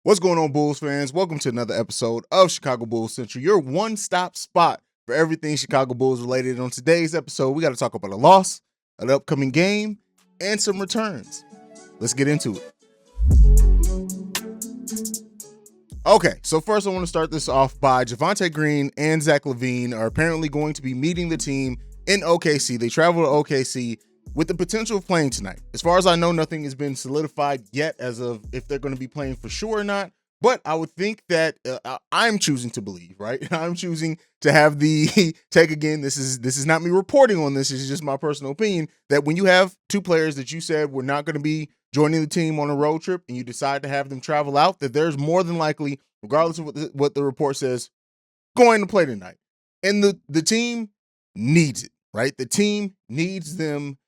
What's going on, Bulls fans? Welcome to another episode of Chicago Bulls Central, your one-stop spot for everything Chicago Bulls related. On today's episode, we got to talk about a loss, an upcoming game, and some returns. Let's get into it. Okay, so first I want to start this off by Javonte Green and Zach LaVine are apparently going to be meeting the team in OKC. They travel to OKC with the potential of playing tonight. As far as I know, nothing has been solidified yet as of if they're going to be playing for sure or not. But I would think that I'm choosing to believe, right? I'm choosing to have the take again. This is not me reporting on this. It's just my personal opinion that when you have two players that you said were not going to be joining the team on a road trip and you decide to have them travel out, that there's more than likely, regardless of what the report says, going to play tonight. And the team needs it, right? The team needs them.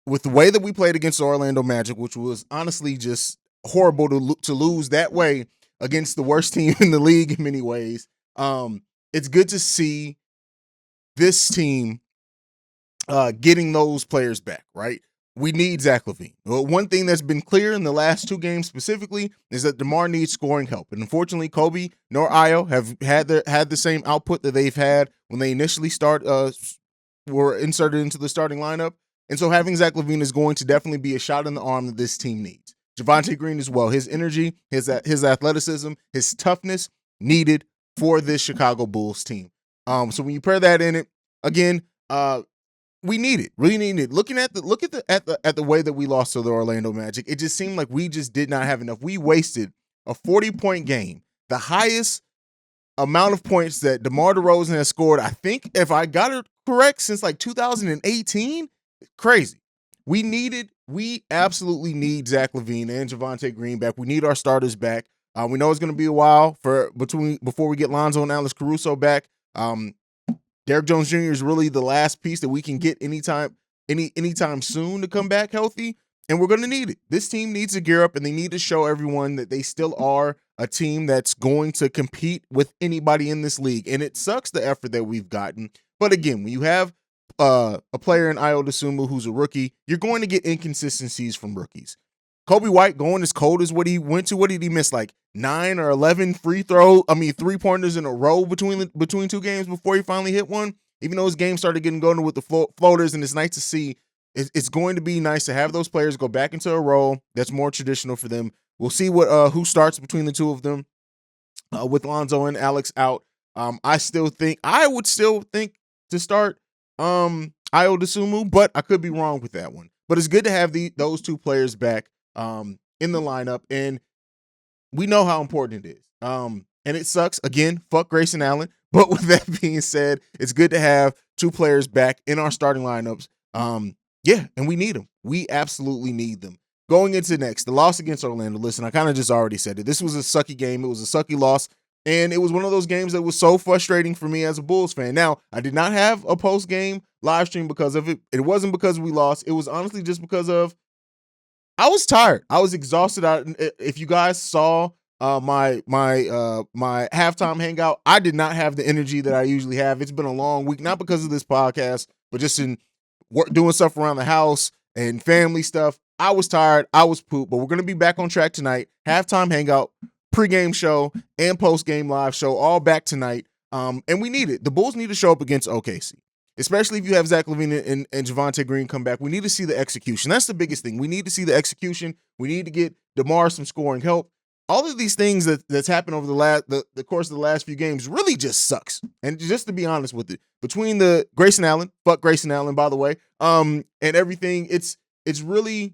With the way that we played against the Orlando Magic, which was honestly just horrible to lose that way against the worst team in the league in many ways, it's good to see this team getting those players back, right? We need Zach LaVine. Well, one thing that's been clear in the last two games specifically is that DeMar needs scoring help. And unfortunately, Kobe nor Ayo have had the same output that they've had when they initially were inserted into the starting lineup. And so having Zach LaVine is going to definitely be a shot in the arm that this team needs. Javonte Green as well. His energy, his athleticism, his toughness needed for this Chicago Bulls team. So when you pair that in it, again, we need it. Really need it. Look at the way that we lost to the Orlando Magic, it just seemed like we just did not have enough. We wasted a 40-point game, the highest amount of points that DeMar DeRozan has scored, I think, if I got it correct, since like 2018. Crazy. We absolutely need Zach LaVine and Javonte Green back. We need our starters back. We know it's going to be a while before we get Lonzo and Alex Caruso back. Derrick Jones Jr. is really the last piece that we can get anytime soon to come back healthy, and we're going to need it. This team needs to gear up, and they need to show everyone that they still are a team that's going to compete with anybody in this league. And it sucks the effort that we've gotten. But again, when you have a player in Ayo Dosunmu who's a rookie, you're going to get inconsistencies from rookies. Kobe White going as cold as what he went to. What did he miss? Like 9 or 11 3-pointers in a row between two games before he finally hit one. Even though his game started getting going with the floaters, and it's nice to see. It's going to be nice to have those players go back into a role that's more traditional for them. We'll see who starts between the two of them with Lonzo and Alex out. I would still think to start Ayo Dosunmu, but I could be wrong with that one. But it's good to have those two players back in the lineup, and we know how important it is. And it sucks. Again, fuck Grayson Allen. But with that being said, it's good to have two players back in our starting lineups. Yeah, and we need them. We absolutely need them. Going into next, the loss against Orlando. Listen, I kind of just already said it. This was a sucky game. It was a sucky loss. And it was one of those games that was so frustrating for me as a Bulls fan. Now, I did not have a post-game live stream because of it. It wasn't because we lost. It was honestly just because I was tired. I was exhausted. If you guys saw my halftime hangout, I did not have the energy that I usually have. It's been a long week, not because of this podcast, but just in doing stuff around the house and family stuff. I was tired. I was pooped, but we're going to be back on track tonight. Halftime hangout, pre-game show, and post-game live show, all back tonight. And we need it. The Bulls need to show up against OKC, especially if you have Zach LaVine and Javonte Green come back. We need to see the execution. That's the biggest thing. We need to see the execution. We need to get DeMar some scoring help. All of these things that's happened over the course of the last few games really just sucks. And just to be honest with it, between the Grayson Allen, fuck Grayson Allen, by the way, and everything, it's really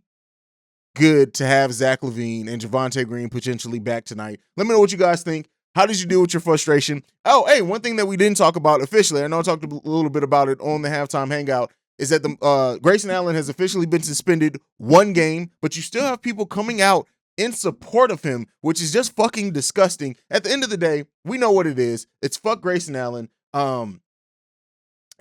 good to have Zach LaVine and Javonte Green potentially back tonight. Let me know what you guys think. How did you deal with your frustration? Oh, hey, one thing that we didn't talk about officially, I know I talked a little bit about it on the halftime hangout, is that the Grayson Allen has officially been suspended one game, but you still have people coming out in support of him, which is just fucking disgusting. At the end of the day, we know what it is. It's fuck Grayson Allen. And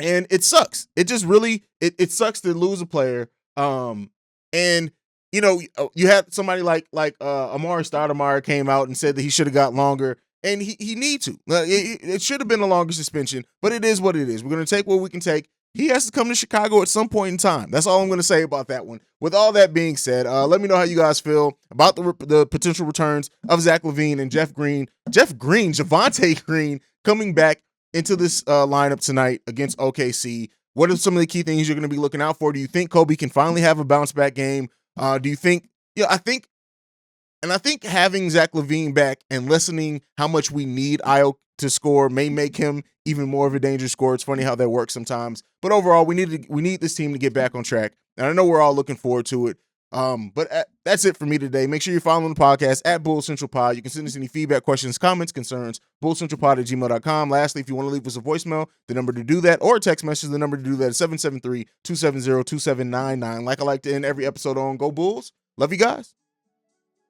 it sucks. It just really, it sucks to lose a player. And you know, you had somebody like Amari Stoudemire came out and said that he should have got longer, and he need to. It should have been a longer suspension, but it is what it is. We're going to take what we can take. he has to come to Chicago at some point in time. That's all I'm going to say about that one. With all that being said, let me know how you guys feel about the potential returns of Zach LaVine and Javonte Green coming back into this lineup tonight against OKC. What are some of the key things you're going to be looking out for? Do you think Kobe can finally have a bounce back game? Do you think, I think having Zach LaVine back and listening how much we need Io to score may make him even more of a dangerous scorer. It's funny how that works sometimes. But overall, we need this team to get back on track. And I know we're all looking forward to it. But that's it for me today. Make sure you're following the podcast at Bull Central Pod. You can send us any feedback, questions, comments, concerns, bullcentralpod@gmail.com. Lastly, if you want to leave us a voicemail, the number to do that, or a text message, the number to do that is 773-270-2799. Like I like to end every episode on, Go Bulls. Love you guys.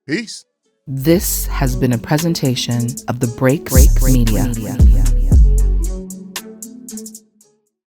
Peace. This has been a presentation of the Breaks Media.